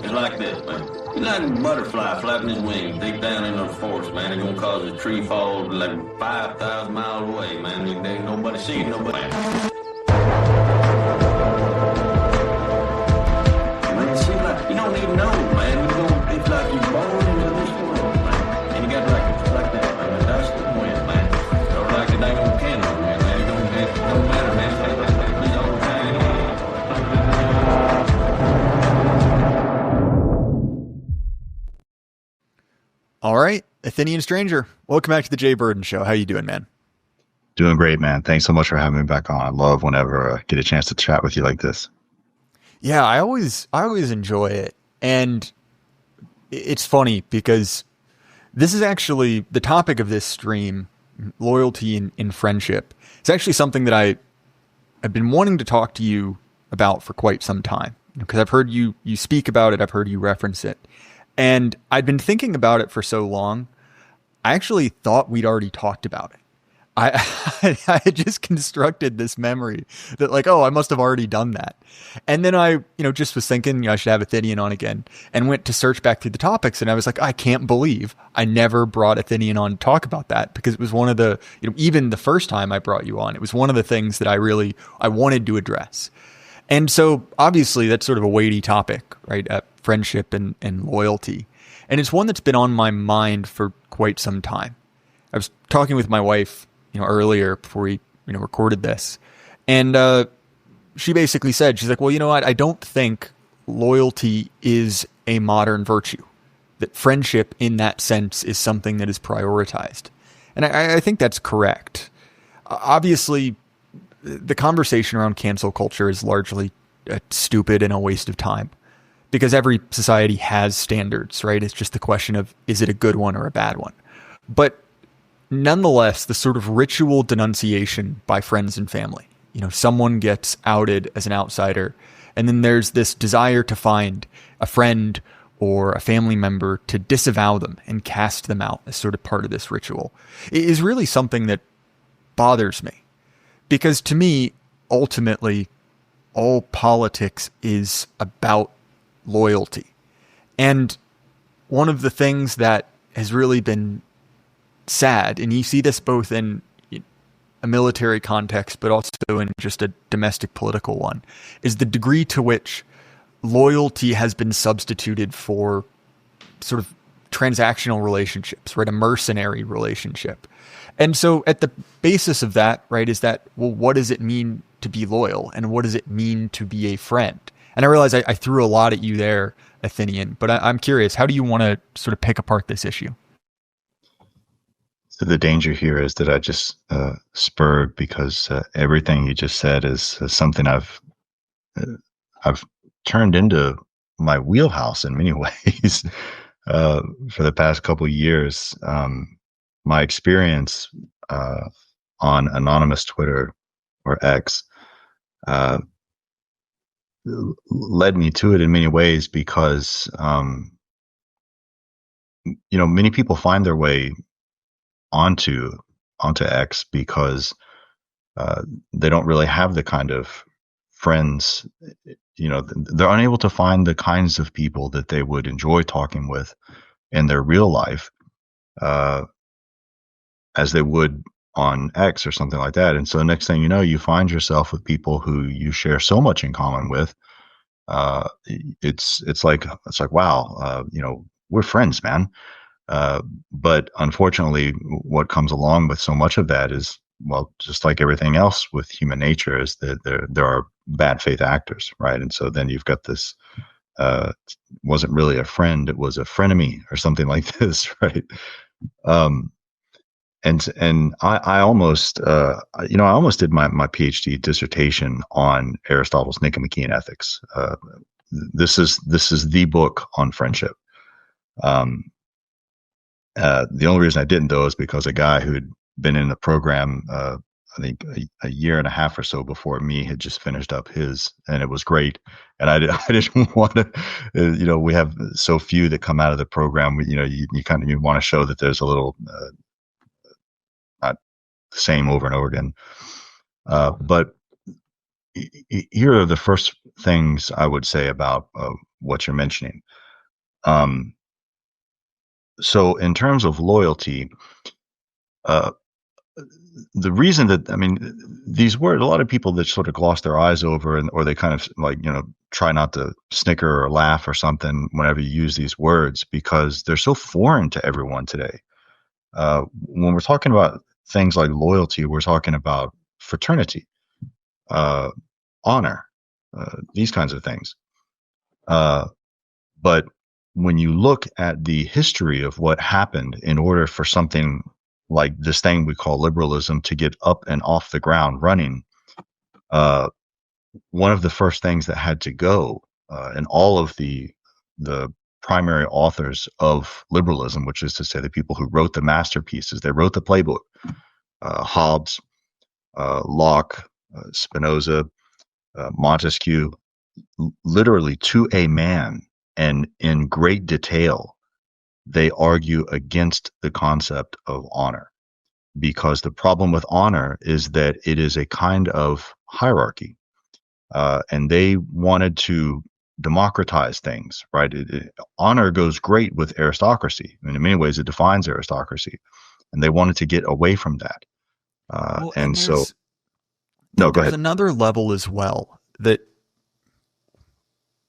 It's like this, man. It's like a butterfly flapping his wings deep down in the forest, man. It's gonna cause a tree fall like 5,000 miles away, man. There ain't nobody seeing nobody. Man, see, like, you don't even know, man. It's like you're born into this world, man. And you got like that, man. That's the point, man. Or like the dang old candle, man. It don't matter, man. It's all the time. All right, Athenian stranger, welcome back to the Jay Burden Show. How you doing, man? Doing great, man. Thanks so much for having me back on. I love whenever I get a chance to chat with you like this. Yeah, I always enjoy it, and it's funny because this is actually the topic of this stream: loyalty in friendship. It's actually something that I've been wanting to talk to you about for quite some time because I've heard you speak about it. I've heard you reference it. And I'd been thinking about it for so long, I actually thought we'd already talked about it. I had just constructed this memory that like, oh, I must have already done that. And then I, just was thinking, I should have Athenian on again and went to search back through the topics. And I was like, I can't believe I never brought Athenian on to talk about that because it was one of the, even the first time I brought you on, it was one of the things that I wanted to address. And so obviously that's sort of a weighty topic, right? Friendship and loyalty. And it's one that's been on my mind for quite some time. I was talking with my wife, earlier before we, recorded this. And she basically said, she's like, well, you know what? I don't think loyalty is a modern virtue. That friendship in that sense is something that is prioritized. And I think that's correct. Obviously, the conversation around cancel culture is largely stupid and a waste of time because every society has standards, right? It's just the question of, is it a good one or a bad one? But nonetheless, the sort of ritual denunciation by friends and family, someone gets outed as an outsider, and then there's this desire to find a friend or a family member to disavow them and cast them out as sort of part of this ritual. It is really something that bothers me. Because to me, ultimately, all politics is about loyalty. And one of the things that has really been sad, and you see this both in a military context, but also in just a domestic political one, is the degree to which loyalty has been substituted for sort of transactional relationships, right? A mercenary relationship. And so at the basis of that, right, is that, well, what does it mean to be loyal? And what does it mean to be a friend? And I realize I threw a lot at you there, Athenian, but I'm curious, how do you want to sort of pick apart this issue? So the danger here is that I just spurred because everything you just said is something I've turned into my wheelhouse in many ways for the past couple of years. My experience on anonymous Twitter or X led me to it in many ways because, many people find their way onto X because they don't really have the kind of friends, they're unable to find the kinds of people that they would enjoy talking with in their real life as they would on X or something like that. And so the next thing you know, you find yourself with people who you share so much in common with. It's like, wow, we're friends, man. But unfortunately, what comes along with so much of that is, well, just like everything else with human nature, is that there are bad faith actors, right? And so then you've got this, wasn't really a friend, it was a frenemy or something like this, right? And I almost, I almost did my PhD dissertation on Aristotle's Nicomachean Ethics. This is the book on friendship. The only reason I didn't, though, is because a guy who'd been in the program, I think a year and a half or so before me, had just finished up his, and it was great. And I didn't want to, we have so few that come out of the program. You kind of want to show that there's a little, not the same over and over again. But here are the first things I would say about what you're mentioning. Um, so in terms of loyalty, uh, the reason that, I mean, these words, a lot of people that sort of gloss their eyes over, and or they kind of like, try not to snicker or laugh or something whenever you use these words, because they're so foreign to everyone today. When we're talking about things like loyalty, we're talking about fraternity, uh, honor, these kinds of things. But when you look at the history of what happened in order for something like this thing we call liberalism to get up and off the ground running, uh, one of the first things that had to go, and all of the primary authors of liberalism, which is to say the people who wrote the masterpieces, they wrote the playbook, Hobbes, Locke, Spinoza, Montesquieu, literally to a man and in great detail, they argue against the concept of honor, because the problem with honor is that it is a kind of hierarchy. And they wanted to democratize things, right? Honor goes great with aristocracy. I mean, in many ways, it defines aristocracy, and they wanted to get away from that. Well, And so, no, go there's ahead. another level as well, that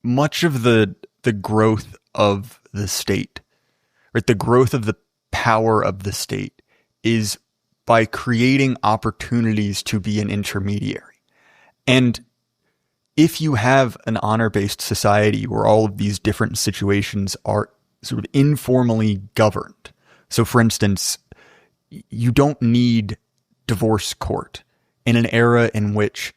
much of the growth of the state, right, the growth of the power of the state, is by creating opportunities to be an intermediary. And if you have an honor-based society where all of these different situations are sort of informally governed, so for instance, you don't need divorce court in an era in which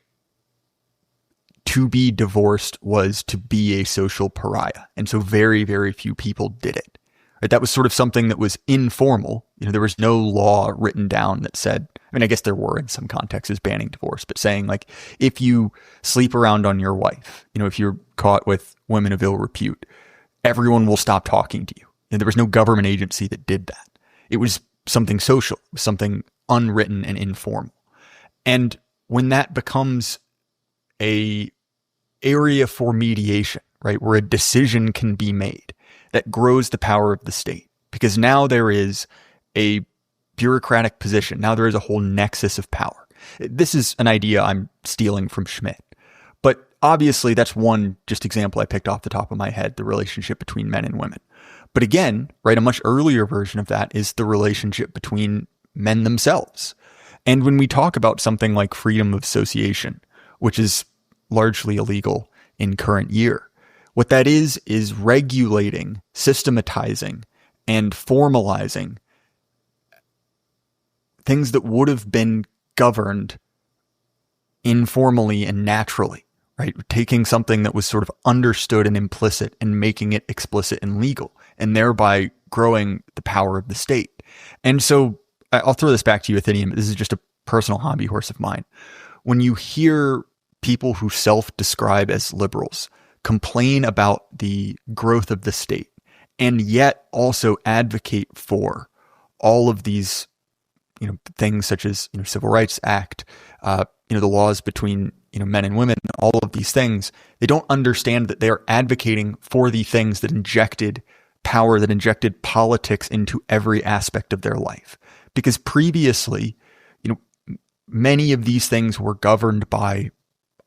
to be divorced was to be a social pariah. And so very, very few people did it. Right? That was sort of something that was informal. There was no law written down that said, I mean, I guess there were in some contexts banning divorce, but saying like, if you sleep around on your wife, if you're caught with women of ill repute, everyone will stop talking to you. And there was no government agency that did that. It was something social, something unwritten and informal. And when that becomes a area for mediation, right, where a decision can be made, that grows the power of the state, because now there is a bureaucratic position. Now there is a whole nexus of power. This is an idea I'm stealing from Schmitt, but obviously that's one just example I picked off the top of my head, the relationship between men and women. But again, right, a much earlier version of that is the relationship between men themselves. And when we talk about something like freedom of association, which is largely illegal in current year, what that is regulating, systematizing, and formalizing things that would have been governed informally and naturally, right? Taking something that was sort of understood and implicit and making it explicit and legal, and thereby growing the power of the state. And so I'll throw this back to you, Athenian. This is just a personal hobby horse of mine. When you hear people who self-describe as liberals complain about the growth of the state, and yet also advocate for all of these, things such as, Civil Rights Act, the laws between, men and women, all of these things, they don't understand that they're advocating for the things that injected power, that injected politics into every aspect of their life. Because previously, many of these things were governed by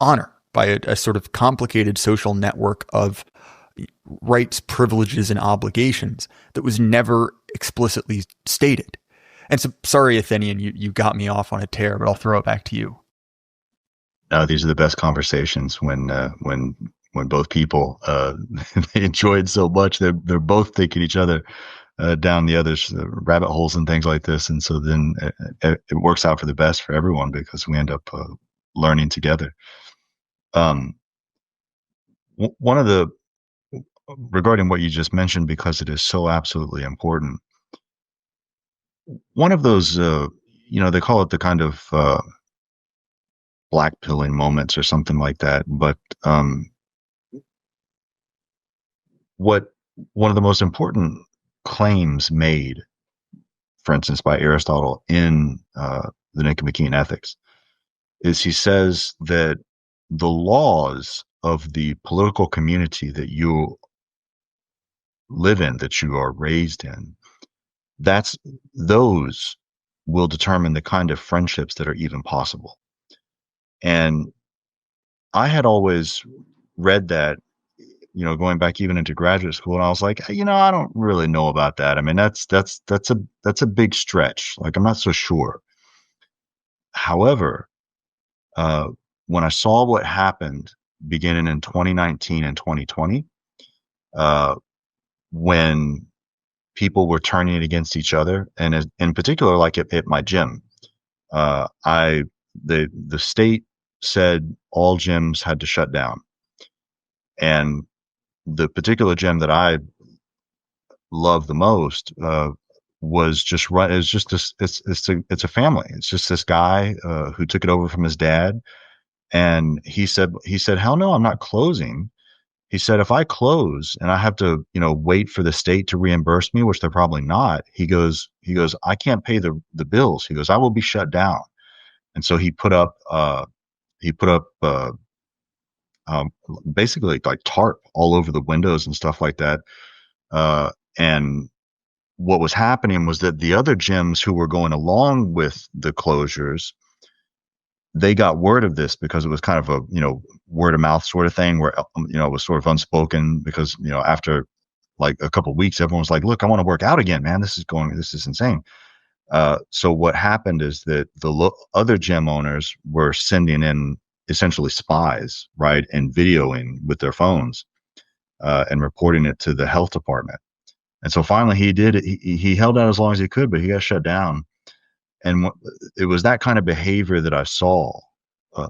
honor, by a sort of complicated social network of rights, privileges, and obligations that was never explicitly stated. And so, sorry, Athenian, you got me off on a tear, but I'll throw it back to you. No, these are the best conversations when both people they enjoy it so much they're both taking each other down the other's rabbit holes and things like this, and so then it works out for the best for everyone because we end up learning together. One of the regarding what you just mentioned, because it is so absolutely important. One of those, they call it the kind of blackpilling moments or something like that. But what one of the most important claims made, for instance, by Aristotle in the Nicomachean Ethics, is he says that the laws of the political community that you live in, that you are raised in, those will determine the kind of friendships that are even possible. And I had always read that, going back even into graduate school, and I was like, I don't really know about that. I mean, that's a big stretch. Like, I'm not so sure. However, uh, when I saw what happened beginning in 2019 and 2020, uh, when people were turning it against each other, and in particular, like at my gym, the state said all gyms had to shut down, and the particular gym that I love the most was just run. It's just this. It's a family. It's just this guy who took it over from his dad, and he said, hell no, I'm not closing. He said, if I close and I have to, wait for the state to reimburse me, which they're probably not, he goes, I can't pay the bills. He goes, I will be shut down. And so he put up um, basically like tarp all over the windows and stuff like that. And what was happening was that the other gyms who were going along with the closures, they got word of this because it was kind of a, word of mouth sort of thing where, it was sort of unspoken because, after like a couple of weeks, everyone was like, look, I want to work out again, man. This is insane. So what happened is that the other gym owners were sending in essentially spies, right? And videoing with their phones, and reporting it to the health department. And so finally he did it. He held out as long as he could, but he got shut down. And it was that kind of behavior that I saw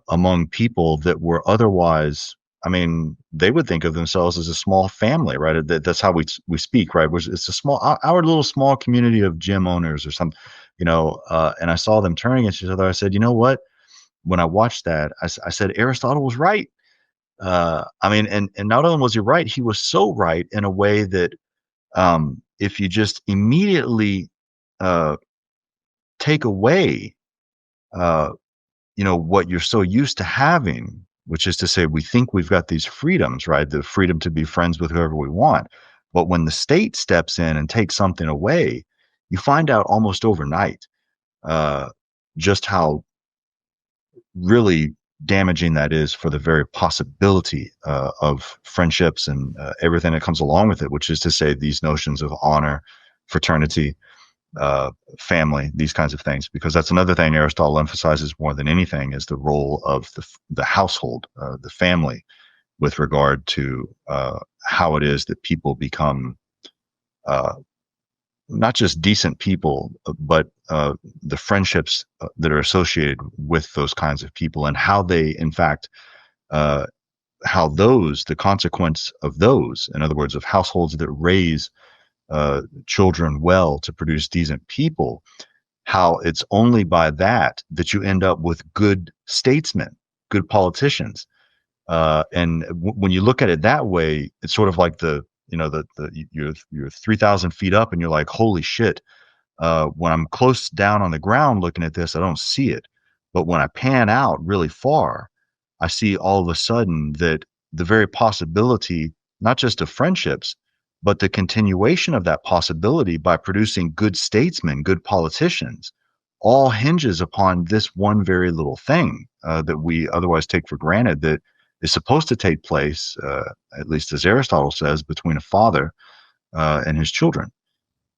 among people that were otherwise, I mean, they would think of themselves as a small family, right? That's how we speak, right? It's a our little small community of gym owners or something, and I saw them turning against each other. I said, you know what? When I watched that, I said, Aristotle was right. I mean, and not only was he right, he was so right in a way that if you just immediately take away what you're so used to having, which is to say, we think we've got these freedoms, right? The freedom to be friends with whoever we want. But when the state steps in and takes something away, you find out almost overnight just how really damaging that is for the very possibility of friendships and everything that comes along with it, which is to say, these notions of honor, fraternity, family, these kinds of things, because that's another thing Aristotle emphasizes more than anything is the role of the household, the family, with regard to how it is that people become not just decent people, but the friendships that are associated with those kinds of people, and how they, in fact, the consequence of those, in other words, of households that raise children well to produce decent people, how it's only by that you end up with good statesmen, good politicians. And when you look at it that way, it's sort of like you're 3,000 feet up and you're like, holy shit. When I'm close down on the ground looking at this, I don't see it. But when I pan out really far, I see all of a sudden that the very possibility, not just of friendships, but the continuation of that possibility by producing good statesmen, good politicians, all hinges upon this one very little thing that we otherwise take for granted, that is supposed to take place, at least as Aristotle says, between a father and his children.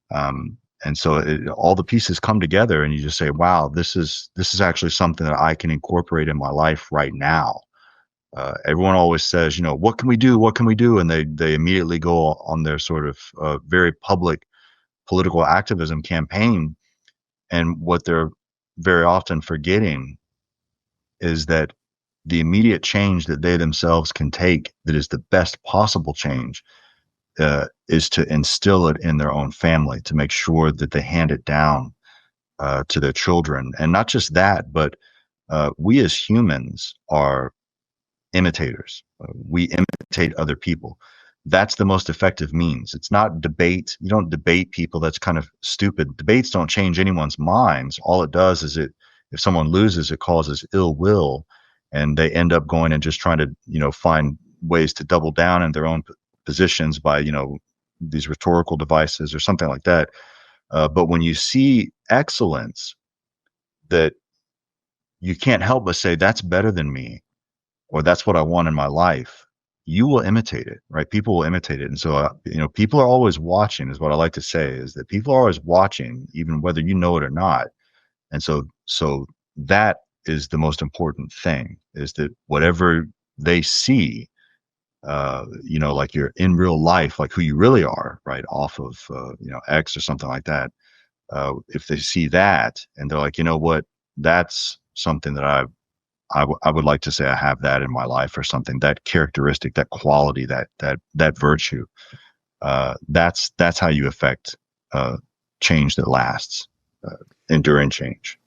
And so all the pieces come together, and you just say, wow, this is actually something that I can incorporate in my life right now. Everyone always says, what can we do? What can we do? And they immediately go on their sort of very public political activism campaign. And what they're very often forgetting is that the immediate change that they themselves can take, that is the best possible change, is to instill it in their own family, to make sure that they hand it down to their children. And not just that, but we as humans are imitators. We imitate other people. That's the most effective means. It's not debate. You don't debate people. That's kind of stupid. Debates don't change anyone's minds. All it does is if someone loses, it causes ill will, and they end up going and just trying to, find ways to double down in their own positions by, these rhetorical devices or something like that. But when you see excellence, that you can't help but say, that's better than me, or that's what I want in my life, you will imitate it, right? People will imitate it. And so, people are always watching, is what I like to say, is that people are always watching, even whether you know it or not. And so that is the most important thing, is that whatever they see, like you're in real life, like who you really are, right, off of, X or something like that. If they see that and they're like, you know what, that's something that I would like to say I have that in my life, or something, that characteristic, that quality, that virtue. That's how you affect change that lasts, enduring change.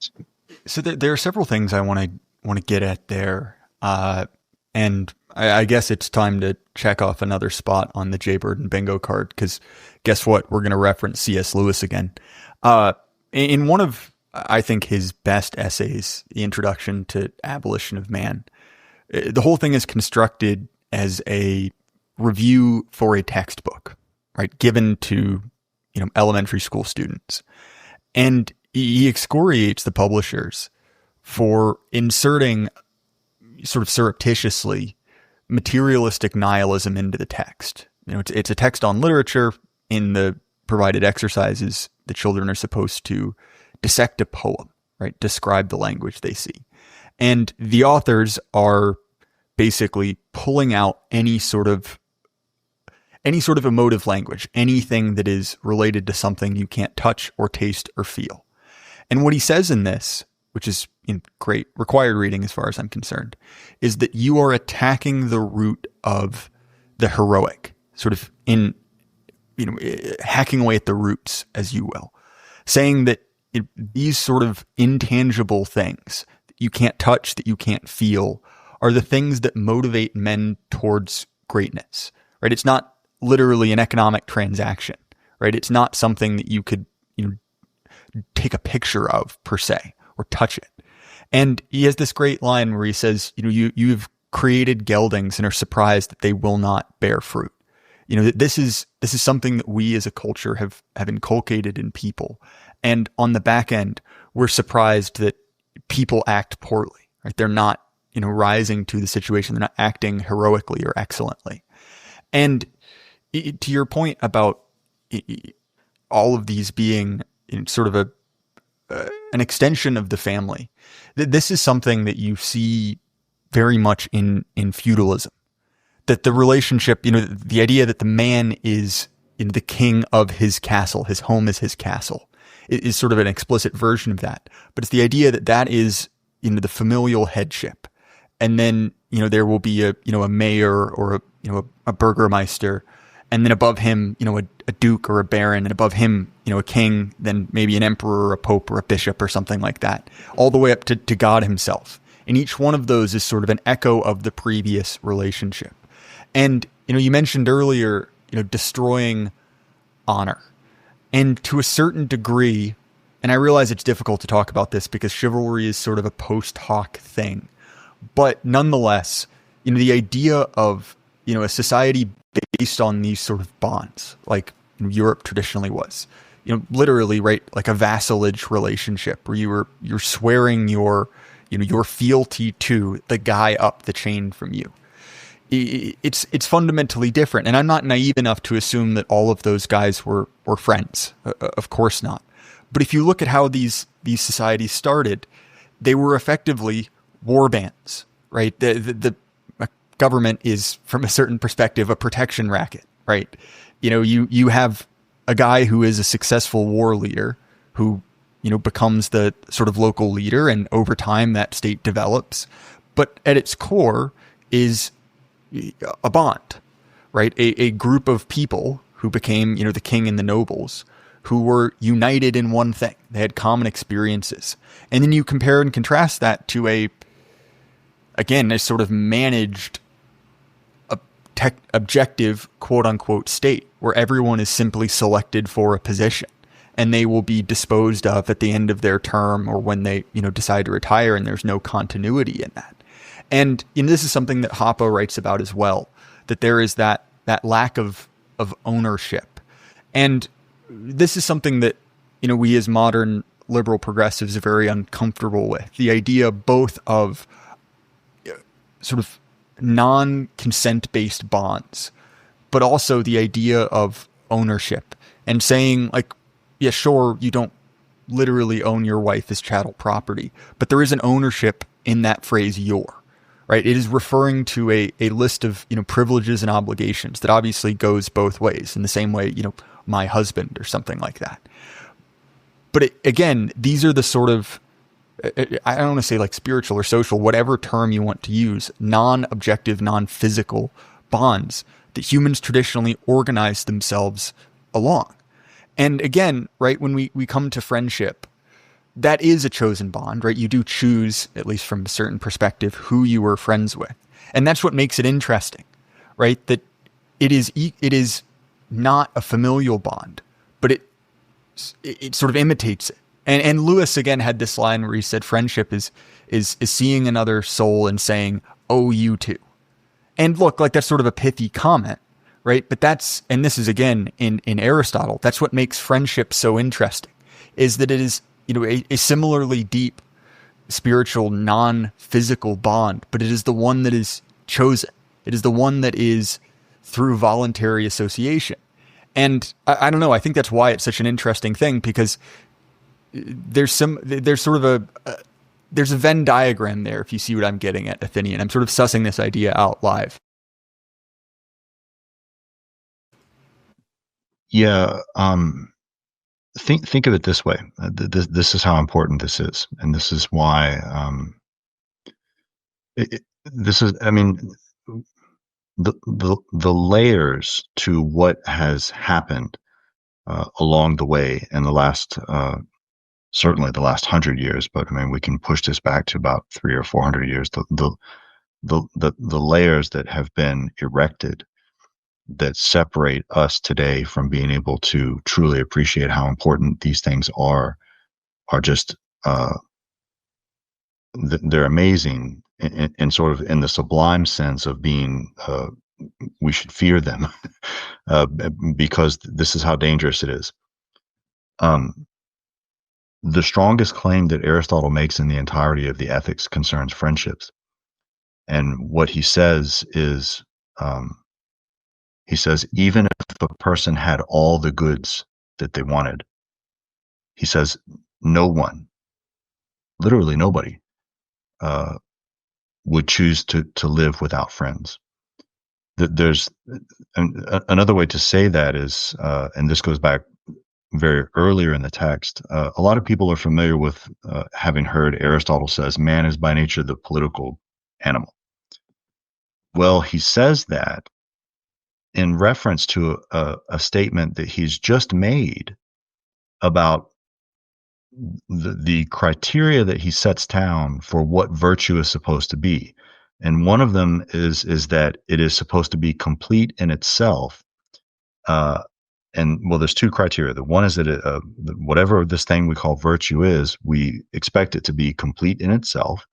So there are several things I want to get at there, and I guess it's time to check off another spot on the Jay Burden bingo card, because guess what? We're going to reference C.S. Lewis again. In one of, I think, his best essays, The Introduction to Abolition of Man, the whole thing is constructed as a review for a textbook, right, given to elementary school students. And he excoriates the publishers for inserting, sort of surreptitiously, materialistic nihilism into the text. It's a text on literature. In the provided exercises, the children are supposed to dissect a poem, right? Describe the language they see. And the authors are basically pulling out any sort of emotive language, anything that is related to something you can't touch or taste or feel. And what he says in this, which is great required reading as far as I'm concerned, is that you are attacking the root of the heroic, sort of hacking away at the roots, as you will, saying that these sort of intangible things that you can't touch, that you can't feel, are the things that motivate men towards greatness, right? It's not literally an economic transaction, right? It's not something that you could, take a picture of per se, or touch it. And he has this great line where he says, you've created geldings and are surprised that they will not bear fruit. This is something that we as a culture have inculcated in people. And on the back end, we're surprised that people act poorly, right? They're not, rising to the situation. They're not acting heroically or excellently. And to your point about all of these being sort of an extension of the family, this is something that you see very much in feudalism. That the relationship, the idea that the man is the king of his castle, his home is his castle, is sort of an explicit version of that. But it's the idea that is, the familial headship. And then, there will be a mayor or a burgermeister. And then above him, a duke or a baron, and above him, a king, then maybe an emperor or a pope or a bishop or something like that, all the way up to God himself. And each one of those is sort of an echo of the previous relationship. And, you mentioned earlier, destroying honor. And to a certain degree, and I realize it's difficult to talk about this because chivalry is sort of a post hoc thing, but nonetheless, the idea of, a society based on these sort of bonds, like Europe traditionally was, literally, right, like a vassalage relationship where you're swearing your fealty to the guy up the chain from you. It's fundamentally different. And I'm not naive enough to assume that all of those guys were friends. Of course not. But if you look at how these societies started, they were effectively war bands, right? The government is, from a certain perspective, a protection racket, right? You have a guy who is a successful war leader who, becomes the sort of local leader, and over time that state develops. But at its core is a bond, right? A group of people who became, the king and the nobles, who were united in one thing. They had common experiences. And then you compare and contrast that to a sort of managed, objective, quote unquote, state where everyone is simply selected for a position and they will be disposed of at the end of their term or when they, decide to retire, and there's no continuity in that. And this is something that Hoppe writes about as well, that there is that lack of ownership. And this is something that, we as modern liberal progressives are very uncomfortable with. The idea both of sort of non-consent based bonds, but also the idea of ownership and saying, like, yeah, sure, you don't literally own your wife as chattel property, but there is an ownership in that phrase, your, right? It is referring to a list of, privileges and obligations that obviously goes both ways in the same way, my husband or something like that. But again, these are the sort of, I don't want to say like spiritual or social, whatever term you want to use, non-objective, non-physical bonds that humans traditionally organize themselves along. And again, right, when we come to friendship, that is a chosen bond, right? You do choose, at least from a certain perspective, who you were friends with. And that's what makes it interesting, right? That it is not a familial bond, but it sort of imitates it. And Lewis again had this line where he said friendship is seeing another soul and saying, "Oh, you too." And look, like that's sort of a pithy comment, right? But and this is again in Aristotle, that's what makes friendship so interesting, is that it is, a similarly deep spiritual, non-physical bond, but it is the one that is chosen. It is the one that is through voluntary association. And I don't know, I think that's why it's such an interesting thing, because there's sort of there's a Venn diagram there, if you see what I'm getting at, Athenian. I'm sort of sussing this idea out live. Yeah. Think of it this way. This is how important this is. And this is why, the layers to what has happened along the way in the last, certainly the last 100 years, but we can push this back to about 300 or 400 years. The layers that have been erected that separate us today from being able to truly appreciate how important these things are just they're amazing in sort of in the sublime sense of being we should fear them because this is how dangerous it is. The strongest claim that Aristotle makes in the entirety of the Ethics concerns friendships. And what he says is, he says, even if a person had all the goods that they wanted, he says, no one, literally nobody, would choose to live without friends. There's another way to say that is, and this goes back very earlier in the text, a lot of people are familiar with having heard Aristotle says man is by nature the political animal. Well, he says that in reference to a statement that he's just made about the criteria that he sets down for what virtue is supposed to be. And one of them is that it is supposed to be complete in itself. And well, there's two criteria. The one is that whatever this thing we call virtue is, we expect it to be complete in itself.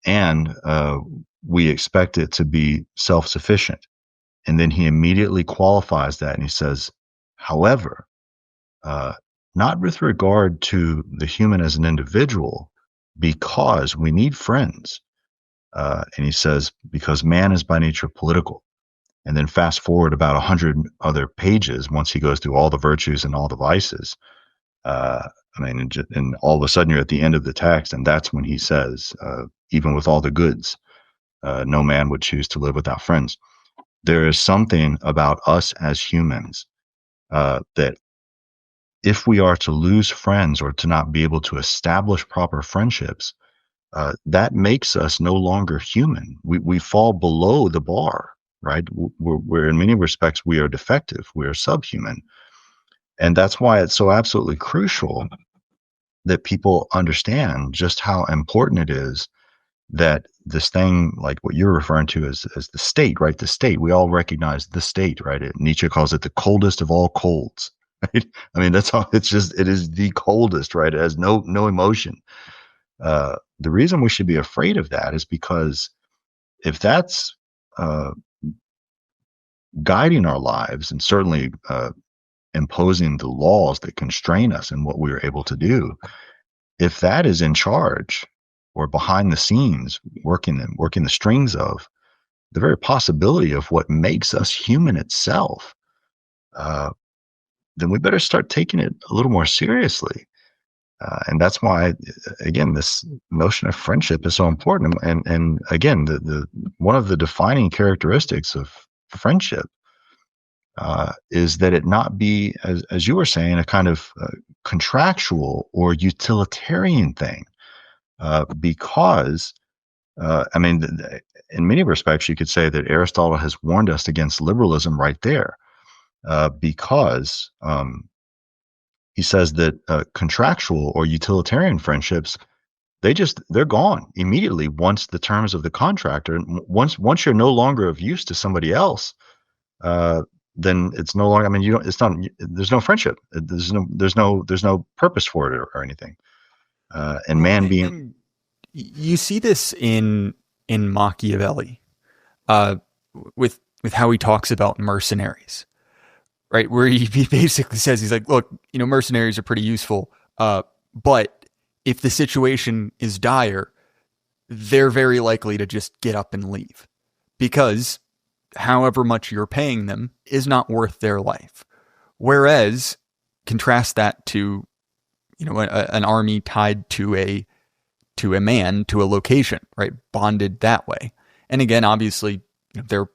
And we expect it to be self-sufficient. And then he immediately qualifies that and he says, however, not with regard to the human as an individual, because we need friends. And he says, because man is by nature political. And then fast forward about 100 other pages, once he goes through all the virtues and all the vices, and all of a sudden you're at the end of the text, and that's when he says, even with all the goods, no man would choose to live without friends. There is something about us as humans that if we are to lose friends or to not be able to establish proper friendships, that makes us no longer human. We fall below the bar, right? We're in many respects, we are defective. We are subhuman. And that's why it's so absolutely crucial that people understand just how important it is that this thing, like what you're referring to as the state, right? The state, we all recognize the state, right? Nietzsche calls it the coldest of all colds, right? That's how it is the coldest, right? It has no emotion. The reason we should be afraid of that is because if that's guiding our lives and certainly imposing the laws that constrain us in what we are able to do, if that is in charge or behind the scenes working the strings of the very possibility of what makes us human itself, then we better start taking it a little more seriously. And that's why, again, this notion of friendship is so important. And again, the one of the defining characteristics of friendship is that it not be, as you were saying, a kind of contractual or utilitarian thing. Because, I mean, in many respects, you could say that Aristotle has warned us against liberalism right there, because he says that contractual or utilitarian friendships, they're gone immediately once the terms of the contract are, once you're no longer of use to somebody else, then it's no longer, I mean, there's no friendship. There's no purpose for it or anything. And man being, and you see this in Machiavelli, with how he talks about mercenaries, right? Where he basically says, he's like, look, mercenaries are pretty useful, but if the situation is dire, they're very likely to just get up and leave, because however much you're paying them is not worth their life. Whereas, contrast that to, an army tied to a man, to a location, right? Bonded that way. And again, obviously, there are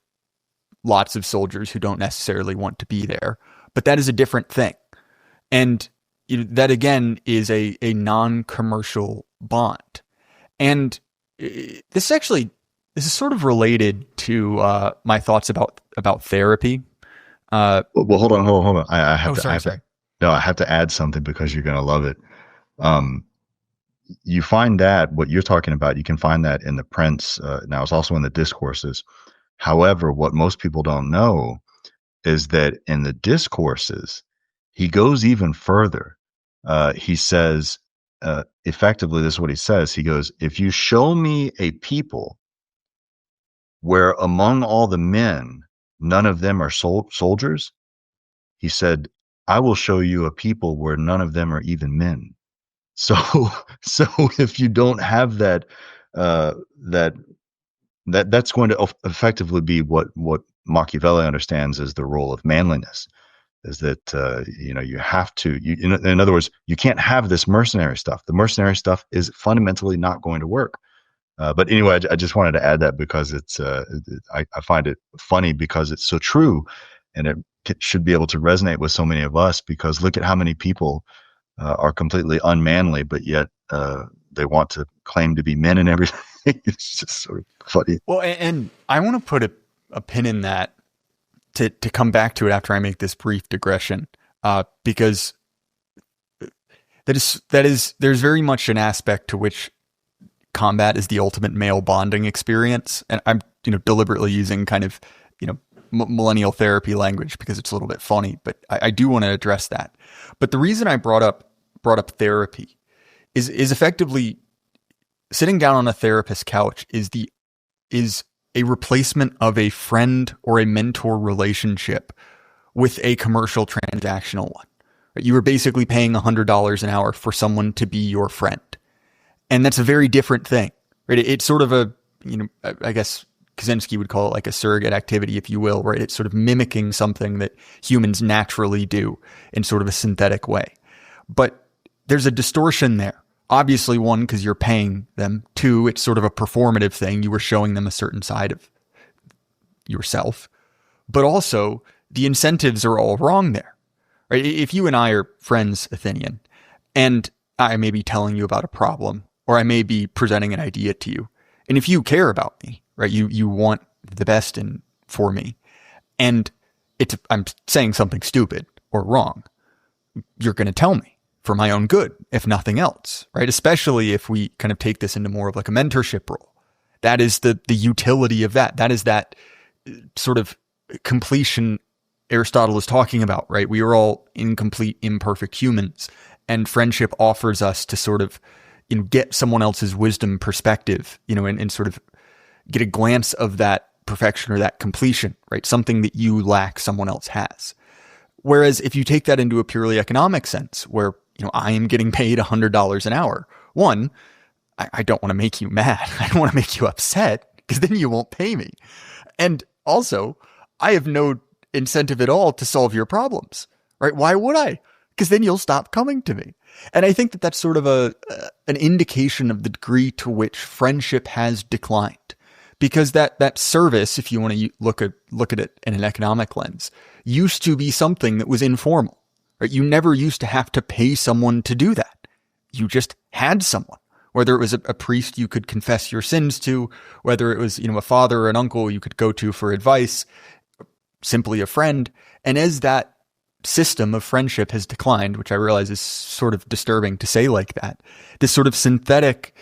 lots of soldiers who don't necessarily want to be there, but that is a different thing. And that again is a non-commercial bond. And this is sort of related to my thoughts about therapy. Well, hold on. I have I have to add something because you're going to love it. You find that what you're talking about, you can find that in the Prince. Now it's also in the Discourses. However, what most people don't know is that in the Discourses, he goes even further. He says, effectively, this is what he says. He goes, if you show me a people where among all the men, none of them are soldiers, he said, I will show you a people where none of them are even men. So if you don't have that, that's going to effectively be what Machiavelli understands as the role of manliness, is that you have to. In other words, you can't have this mercenary stuff. The mercenary stuff is fundamentally not going to work. But anyway, I just wanted to add that because it's I find it funny because it's so true, and it should be able to resonate with so many of us, because look at how many people are completely unmanly, but yet they want to claim to be men and everything. It's just sort of funny. Well, and I want to put a pin in that to come back to it after I make this brief digression, because there's very much an aspect to which combat is the ultimate male bonding experience, and I'm deliberately using kind of millennial therapy language because it's a little bit funny, but I do want to address that. But the reason I brought up therapy is effectively sitting down on a therapist's couch is a replacement of a friend or a mentor relationship with a commercial transactional one. You were basically paying $100 an hour for someone to be your friend. And that's a very different thing, right? It's sort of a, I guess Kaczynski would call it like a surrogate activity, if you will, right? It's sort of mimicking something that humans naturally do in sort of a synthetic way. But there's a distortion there. Obviously, one, because you're paying them. Two, it's sort of a performative thing. You were showing them a certain side of yourself. But also, the incentives are all wrong there, right? If you and I are friends, Athenian, and I may be telling you about a problem, or I may be presenting an idea to you, and if you care about me, right, you want the best for me, and I'm saying something stupid or wrong, you're going to tell me for my own good, if nothing else, right? Especially if we kind of take this into more of like a mentorship role. That is the utility of that. That is that sort of completion Aristotle is talking about, right? We are all incomplete, imperfect humans, and friendship offers us to sort of get someone else's wisdom perspective, and sort of get a glance of that perfection or that completion, right? Something that you lack, someone else has. Whereas if you take that into a purely economic sense, where, I am getting paid $100 an hour, one, I don't want to make you mad. I don't want to make you upset, because then you won't pay me. And also, I have no incentive at all to solve your problems, right? Why would I? Because then you'll stop coming to me. And I think that that's sort of an indication of the degree to which friendship has declined. Because that service, if you want to look at it in an economic lens, used to be something that was informal, right? You never used to have to pay someone to do that. You just had someone, whether it was a priest you could confess your sins to, whether it was, a father or an uncle you could go to for advice, simply a friend. And as that system of friendship has declined, which I realize is sort of disturbing to say like that, this sort of synthetic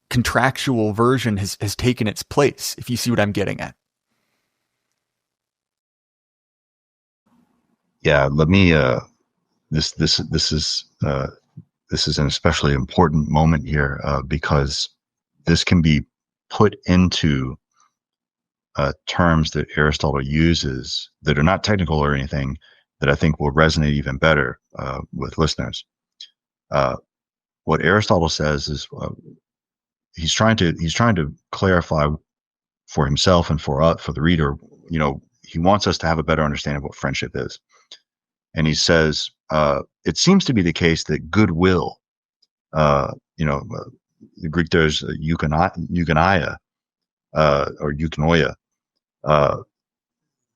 contractual version has taken its place, if you see what I'm getting at. Yeah, let me this is an especially important moment here, because this can be put into terms that Aristotle uses that are not technical or anything, that I think will resonate even better with listeners. What Aristotle says is he's trying to clarify for himself and for the reader. He wants us to have a better understanding of what friendship is, and he says it seems to be the case that goodwill, the Greek there's eukonia or eukonoia.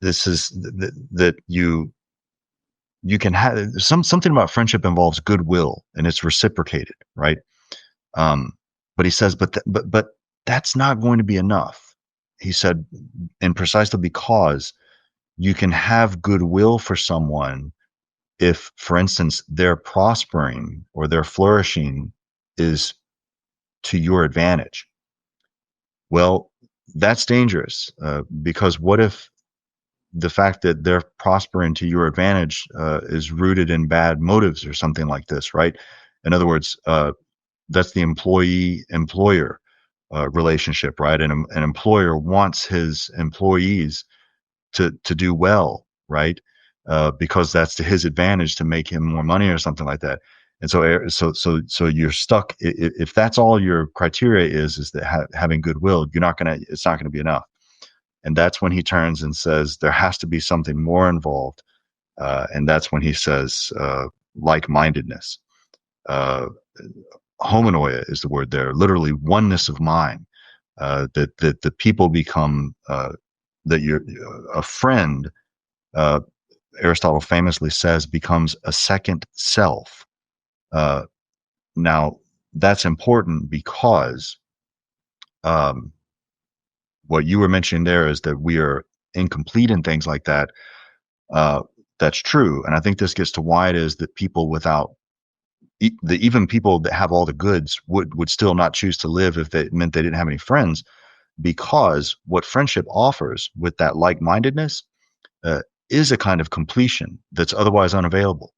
This is that you can have something about friendship involves goodwill, and it's reciprocated, right? But he says, but that's not going to be enough. He said, and precisely because you can have goodwill for someone if, for instance, their prospering or their flourishing is to your advantage. Well, that's dangerous, because what if the fact that they're prospering to your advantage is rooted in bad motives or something like this, right? In other words, that's the employee-employer relationship, right? And an employer wants his employees to do well, right? Because that's to his advantage to make him more money or something like that. And so you're stuck. If that's all your criteria is that having goodwill, it's not gonna be enough. And that's when he turns and says there has to be something more involved. And that's when he says like-mindedness. Homonoia is the word there, literally oneness of mind. That the people become that you're a friend. Aristotle famously says becomes a second self. Now that's important because what you were mentioning there is that we are incomplete and things like that. That's true, and I think this gets to why it is that people even people that have all the goods would still not choose to live if it meant they didn't have any friends, because what friendship offers with that like-mindedness is a kind of completion that's otherwise unavailable,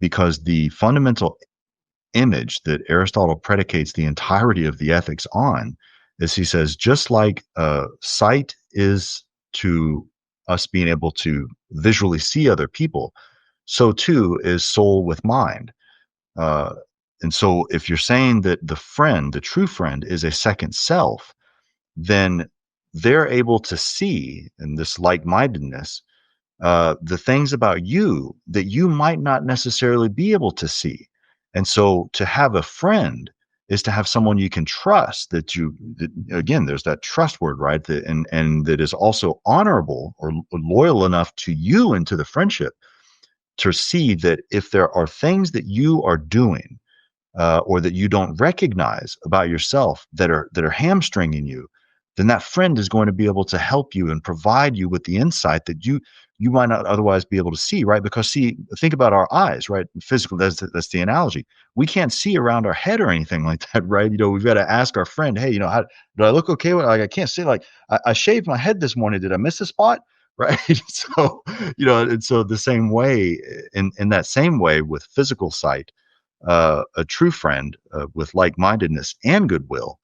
because the fundamental image that Aristotle predicates the entirety of the ethics on is, he says, just like sight is to us being able to visually see other people, so too is soul with mind. And so if you're saying that the true friend is a second self, then they're able to see in this like-mindedness the things about you that you might not necessarily be able to see. And so to have a friend is to have someone you can trust, again, there's that trust word, right? And that is also honorable or loyal enough to you and to the friendship to see that if there are things that you are doing or that you don't recognize about yourself that are hamstringing you, then that friend is going to be able to help you and provide you with the insight that you might not otherwise be able to see, right? Because think about our eyes, right? Physical, that's the analogy. We can't see around our head or anything like that, right? We've got to ask our friend, hey, how do I look okay? Like, I can't see, like I shaved my head this morning. Did I miss a spot? Right. So, and so the same way, in that same way with physical sight, a true friend with like-mindedness and goodwill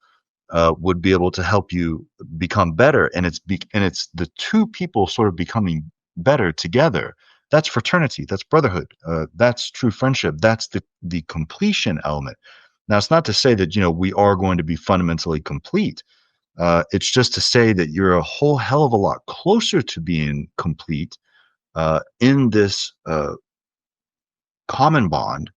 would be able to help you become better, and it's the two people sort of becoming better together. That's fraternity. That's brotherhood. That's true friendship. That's the completion element. Now, it's not to say that we are going to be fundamentally complete. It's just to say that you're a whole hell of a lot closer to being complete in this common bond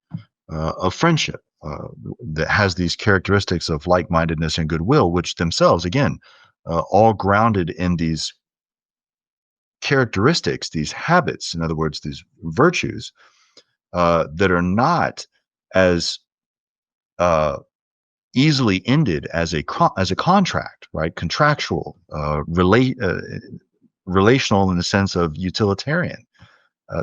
of friendship that has these characteristics of like-mindedness and goodwill, which themselves, again, all grounded in these characteristics, these habits, in other words, these virtues that are not as easily ended as a contract, right? Contractual, relational in the sense of utilitarian.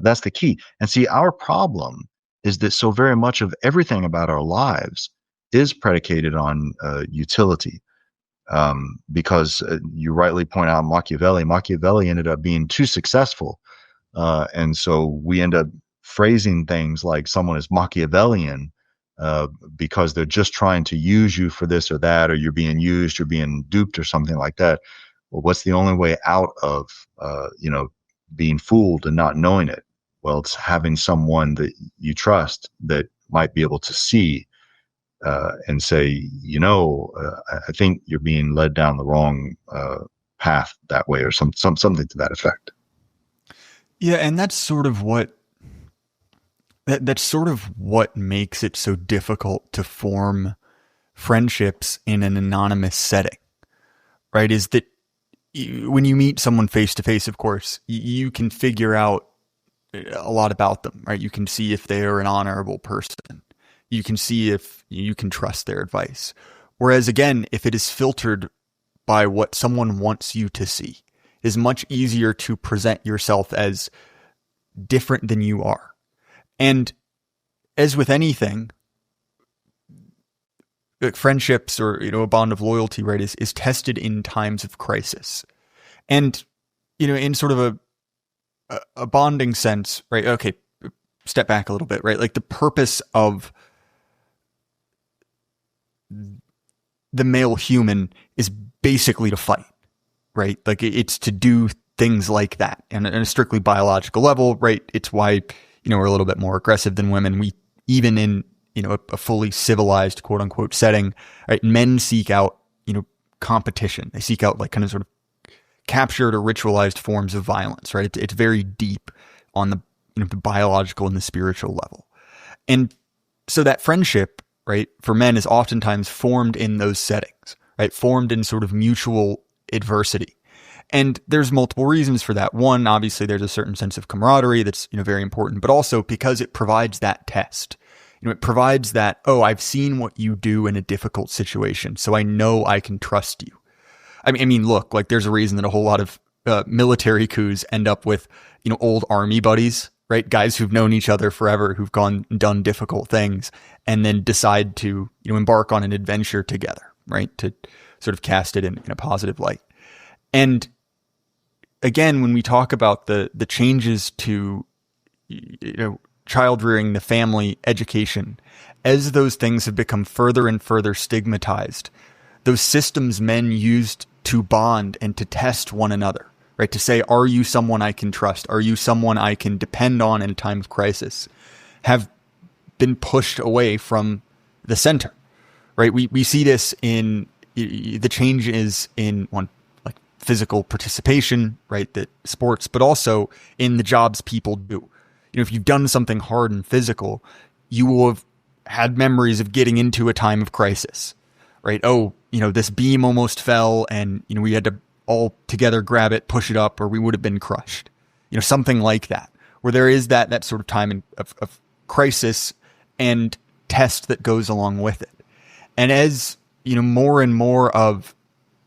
That's the key. And see, our problem is that so very much of everything about our lives is predicated on utility. Because you rightly point out Machiavelli ended up being too successful. And so we end up phrasing things like someone is Machiavellian because they're just trying to use you for this or that, or you're being used, you're being duped or something like that. Well, what's the only way out of, being fooled and not knowing it? Well, it's having someone that you trust that might be able to see and say, I think you're being led down the wrong path that way, or something to that effect. Yeah, and that's sort of what makes it so difficult to form friendships in an anonymous setting, right? Is that when you meet someone face to face, of course, you can figure out a lot about them, right? You can see if they are an honorable person. You can see if you can trust their advice. Whereas again, if it is filtered by what someone wants you to see, it is much easier to present yourself as different than you are. And as with anything, like friendships or a bond of loyalty, right, is tested in times of crisis. And in sort of a bonding sense, right? Okay, step back a little bit, right? Like the purpose of the male human is basically to fight, right? Like it's to do things like that, and on a strictly biological level, right? It's why we're a little bit more aggressive than women. We even in a fully civilized quote unquote setting, right? Men seek out competition. They seek out like kind of sort of captured or ritualized forms of violence, right? It's very deep on the the biological and the spiritual level, and so that friendship, right, for men is oftentimes formed in those settings, right? Formed in sort of mutual adversity. And there's multiple reasons for that. One, obviously there's a certain sense of camaraderie that's, very important, but also because it provides that test. It provides that, oh, I've seen what you do in a difficult situation, so I know I can trust you. I mean, look, like there's a reason that a whole lot of military coups end up with, old army buddies, right? Guys who've known each other forever, who've gone and done difficult things, and then decide to, embark on an adventure together, right? To sort of cast it in a positive light. And again, when we talk about the changes to, child rearing, the family, education, as those things have become further and further stigmatized, those systems men used to bond and to test one another, right? To say, are you someone I can trust? Are you someone I can depend on in a time of crisis? Have been pushed away from the center, right? We see this in the changes in one, like physical participation, right? That sports, but also in the jobs people do. If you've done something hard and physical, you will have had memories of getting into a time of crisis, right? Oh, this beam almost fell and, we had to all together grab it, push it up, or we would have been crushed. Something like that, where there is that sort of time of crisis and test that goes along with it. And as, more and more of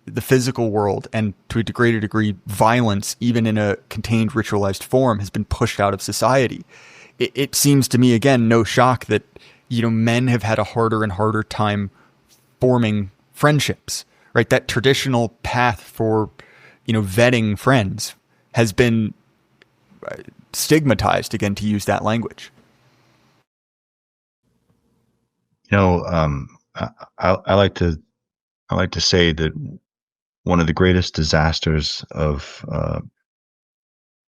the physical world, and to a greater degree, violence, even in a contained ritualized form, has been pushed out of society, it seems to me, again, no shock that, men have had a harder and harder time forming friendships, right? That traditional path for, vetting friends has been stigmatized, again, to use that language. I like to say that one of the greatest disasters of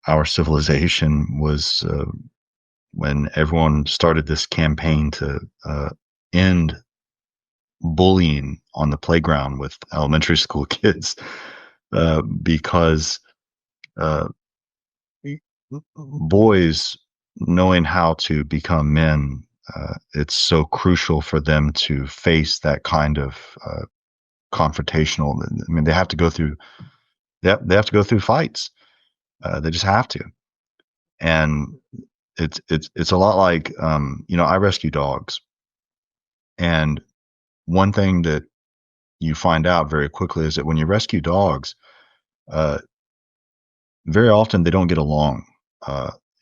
our civilization was when everyone started this campaign to end bullying on the playground with elementary school kids, because uh, boys knowing how to become men, it's so crucial for them to face that kind of confrontational. I mean, they have to go through they have to go through fights. They just have to, and it's a lot like I rescue dogs, and one thing that you find out very quickly is that when you rescue dogs, uh, very often they don't get along,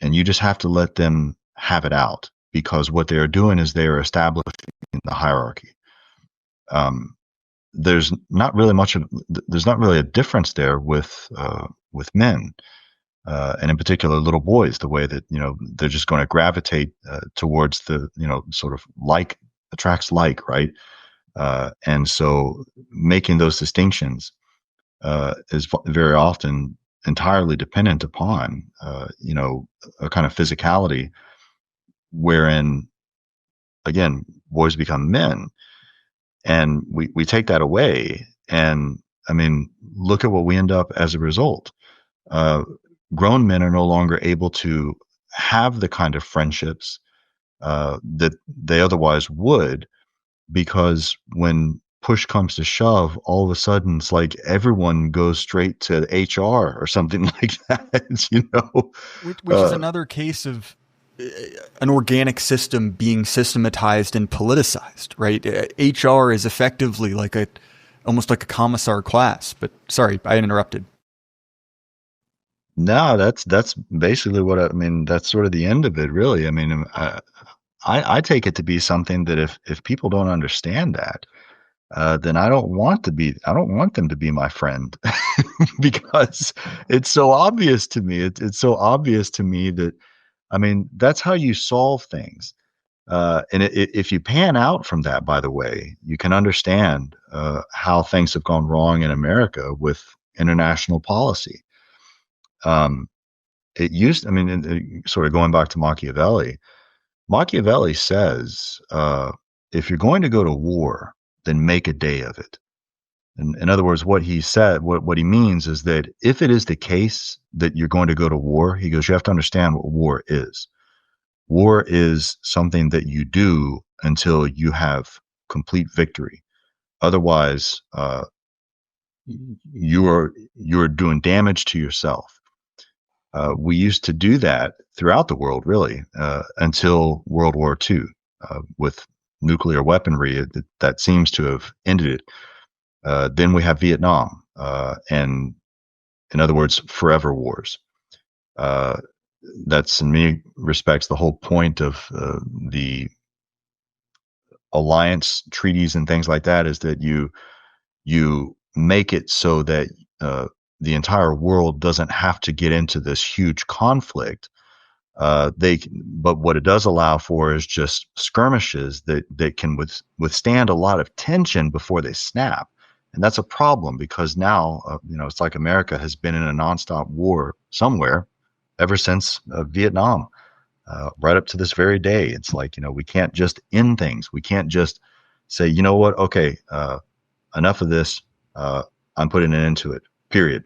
and you just have to let them have it out because what they are doing is they are establishing the hierarchy. Um, there's not really there's not really a difference there with men, and in particular little boys. The way that they're just going to gravitate towards the sort of like attracts like, right? And so making those distinctions is very often entirely dependent upon a kind of physicality wherein again boys become men, and we take that away, and I mean look at what we end up as a result. uh, Grown men are no longer able to have the kind of friendships that they otherwise would, because when push comes to shove, all of a sudden it's like everyone goes straight to HR or something like that, Which is Uh, another case of an organic system being systematized and politicized, right? HR is effectively almost like a commissar class. But sorry, I interrupted. no, that's basically what I mean. That's sort of the end of it, really. I mean, I take it to be something that if people don't understand that, then I don't want them to be my friend because it's so obvious to me. It's so obvious to me that, I mean, that's how you solve things. And if you pan out from that, by the way, you can understand how things have gone wrong in America with international policy. Um, I mean, sort of going back to Machiavelli, Machiavelli says, if you're going to go to war, then make a day of it. In other words, what he said, what he means is that if it is the case that you're going to go to war, he goes, you have to understand what war is. War is something that you do until you have complete victory. Otherwise, you're doing damage to yourself. We used to do that throughout the world, really, until World War II, with nuclear weaponry. That seems to have ended it. Then we have Vietnam, and in other words, forever wars. Uh, that's in many respects the whole point of the alliance treaties and things like that, is that you make it so that the entire world doesn't have to get into this huge conflict. But what it does allow for is just skirmishes that can withstand a lot of tension before they snap. And that's a problem because now, it's like America has been in a nonstop war somewhere ever since Vietnam, right up to this very day. It's like, we can't just end things. We can't just say, you know what? Okay, enough of this. I'm putting an end to it, period.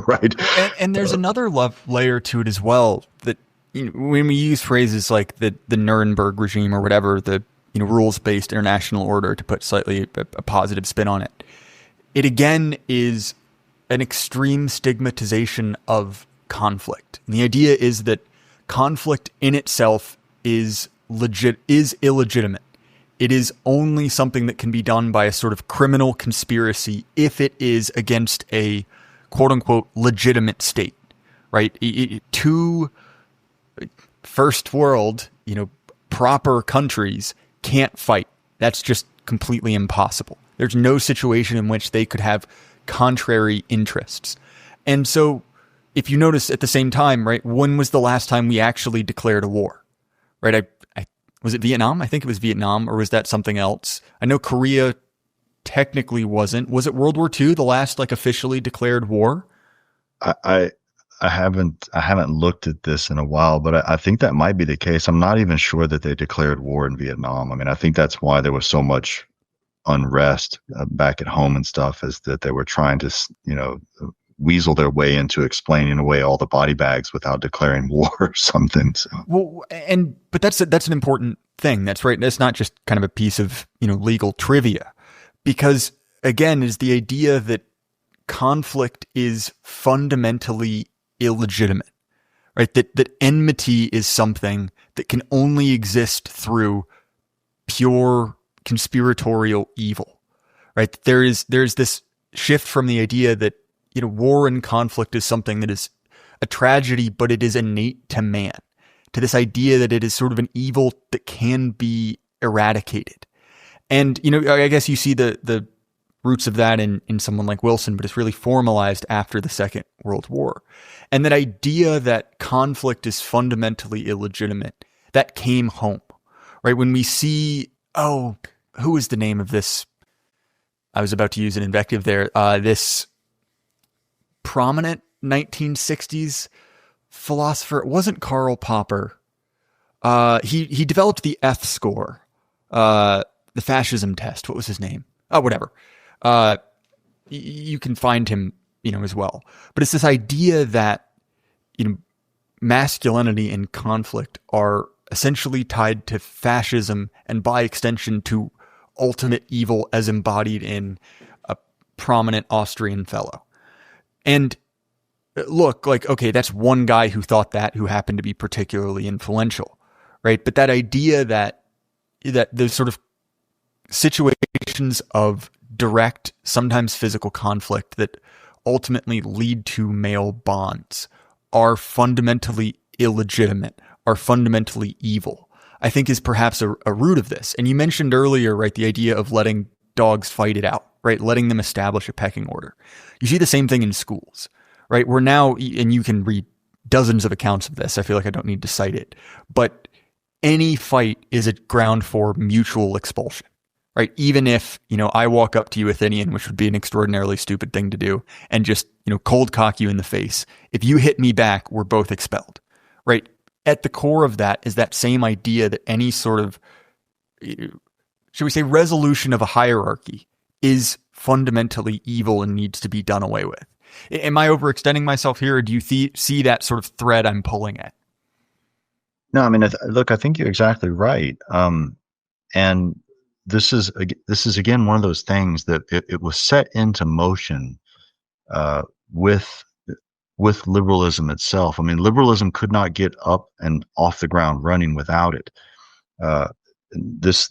Right. And there's another layer to it as well, that when we use phrases like the Nuremberg regime or whatever, the rules-based international order, to put slightly a positive spin on it, it again is an extreme stigmatization of conflict. And the idea is that conflict in itself is illegitimate. It is only something that can be done by a sort of criminal conspiracy if it is against a quote-unquote legitimate state, right? Two first world, proper countries can't fight. That's just completely impossible. There's no situation in which they could have contrary interests. And so if you notice at the same time, right, when was the last time we actually declared a war, right? Was it Vietnam? I think it was Vietnam, or was that something else? I know Korea technically wasn't. Was it World War II, the last like officially declared war? I haven't looked at this in a while, but I think that might be the case. I'm not even sure that they declared war in Vietnam. I mean, I think that's why there was so much unrest back at home and stuff, is that they were trying to, weasel their way into explaining away all the body bags without declaring war or something. So. Well, but that's an important thing. That's right. That's not just kind of a piece of, legal trivia, because again, is the idea that conflict is fundamentally illegitimate, right? That enmity is something that can only exist through pure conspiratorial evil, right? There's this shift from the idea that, war and conflict is something that is a tragedy, but it is innate to man, to this idea that it is sort of an evil that can be eradicated. And, I guess you see the roots of that in someone like Wilson, but it's really formalized after the Second World War. And that idea that conflict is fundamentally illegitimate, that came home, right? When we see, who is the name of this? I was about to use an invective there. This prominent 1960s philosopher. It wasn't Karl Popper. He developed the F score, the fascism test. What was his name? Oh, whatever. You can find him, as well. But it's this idea that, masculinity and conflict are essentially tied to fascism, and by extension to ultimate evil as embodied in a prominent Austrian fellow. And look, like, okay, that's one guy who thought that, who happened to be particularly influential, right? But that idea that those sort of situations of direct, sometimes physical conflict that ultimately lead to male bonds are fundamentally illegitimate, are fundamentally evil, I think is perhaps a root of this. And you mentioned earlier, right, the idea of letting dogs fight it out, right? Letting them establish a pecking order. You see the same thing in schools, right? We're now, and you can read dozens of accounts of this. I feel like I don't need to cite it, but any fight is a ground for mutual expulsion, right? Even if, I walk up to you, Athenian, which would be an extraordinarily stupid thing to do, and just, cold cock you in the face. If you hit me back, we're both expelled, right? At the core of that is that same idea that any sort of, should we say, resolution of a hierarchy is fundamentally evil and needs to be done away with. Am I overextending myself here, or do you see that sort of thread I'm pulling at? No, I mean, look, I think you're exactly right. And this is again one of those things that it was set into motion with liberalism itself. I mean, liberalism could not get up and off the ground running without it. This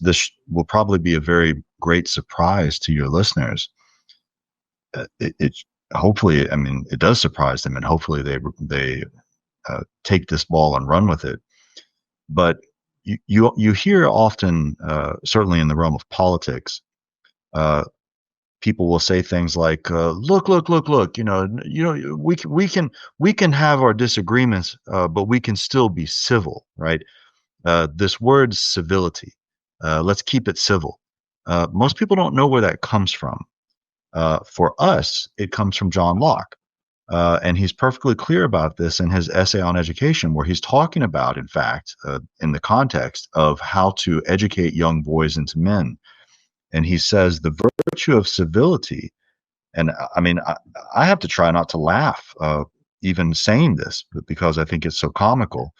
will probably be a very great surprise to your listeners. It hopefully, I mean, it does surprise them, and hopefully they take this ball and run with it. But you hear often, certainly in the realm of politics, people will say things like, "Look! We can have our disagreements, but we can still be civil, right?" This word civility, let's keep it civil. Most people don't know where that comes from. For us, it comes from John Locke. And he's perfectly clear about this in his essay on education, where he's talking about, in fact, in the context of how to educate young boys into men. And he says the virtue of civility, and I mean, I have to try not to laugh even saying this, because I think it's so comical.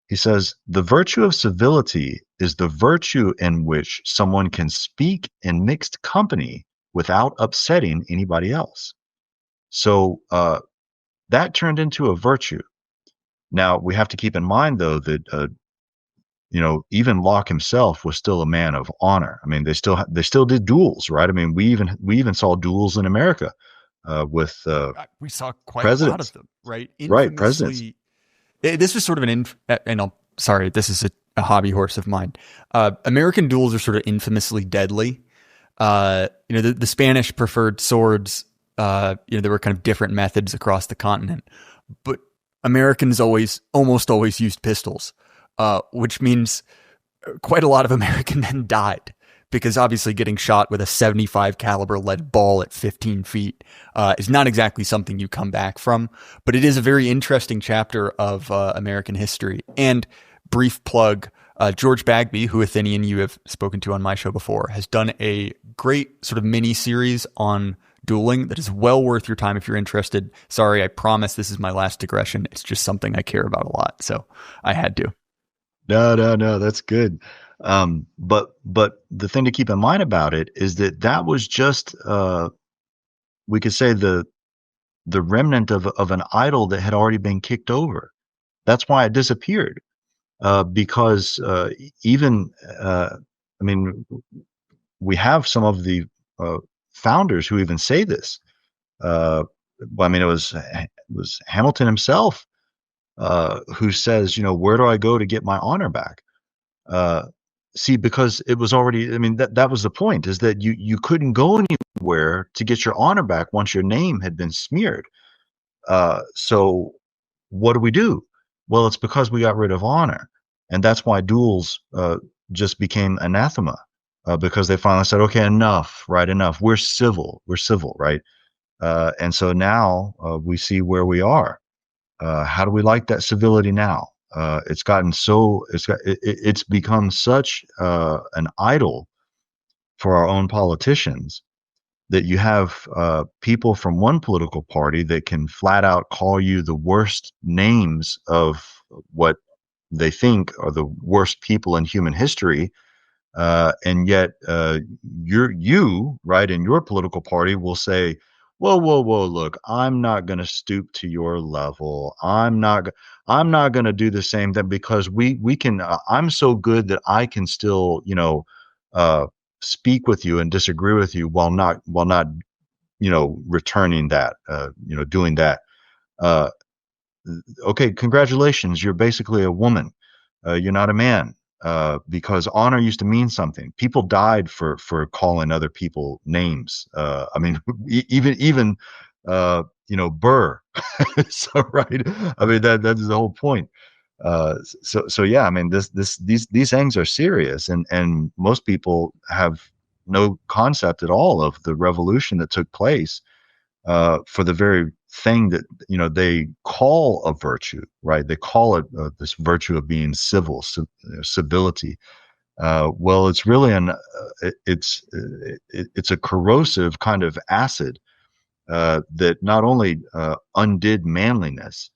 He says, the virtue of civility is the virtue in which someone can speak in mixed company without upsetting anybody else. So that turned into a virtue. Now, we have to keep in mind, though, that even Locke himself was still a man of honor. I mean, they still did duels, right? I mean, we even saw duels in America with we saw quite presidents. A lot of them, right? Right, presidents. This was sort of sorry, this is a hobby horse of mine. American duels are sort of infamously deadly. The Spanish preferred swords. There were kind of different methods across the continent, but Americans almost always used pistols, which means quite a lot of American men died because obviously getting shot with a 75 caliber lead ball at 15 feet is not exactly something you come back from, but it is a very interesting chapter of American history. And brief plug, George Bagby, who Athenian you have spoken to on my show before, has done a great sort of mini series on dueling that is well worth your time if you're interested. Sorry, I promise this is my last digression. It's just something I care about a lot, so I had to. No, that's good. But the thing to keep in mind about it is that was just we could say the remnant of an idol that had already been kicked over. That's why it disappeared. Because even I mean, we have some of the founders who even say this. I mean, it was Hamilton himself who says, where do I go to get my honor back? See, because it was already, I mean, that was the point, is that you couldn't go anywhere to get your honor back once your name had been smeared. So what do? Well, it's because we got rid of honor. And that's why duels just became anathema, because they finally said, okay, enough, right? Enough. We're civil, right? And so now we see where we are. How do we like that civility now? It's become such an idol for our own politicians that you have people from one political party that can flat out call you the worst names of what they think are the worst people in human history. And yet you, right, in your political party will say, whoa, look, I'm not going to stoop to your level. I'm not going to do the same thing, because we can, I'm so good that I can still, speak with you and disagree with you while not, returning that, doing that. Okay, congratulations. You're basically a woman. You're not a man. Because honor used to mean something. People died for calling other people names. I mean, even Burr. So right. I mean, that's the whole point. So yeah. I mean, these things are serious, and most people have no concept at all of the revolution that took place for the very thing that they call a virtue, right? They call it this virtue of being civil, civility. Well, it's really it's a corrosive kind of acid that not only undid manliness,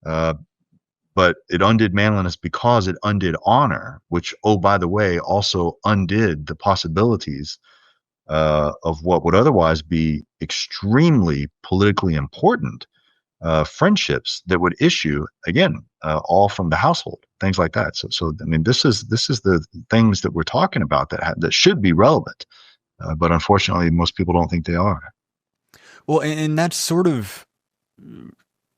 but it undid manliness because it undid honor, which, oh, by the way, also undid the possibilities of what would otherwise be extremely politically important friendships that would issue, again, all from the household, things like that. So I mean, this is the things that we're talking about that should be relevant, but unfortunately, most people don't think they are. Well, and that's sort of,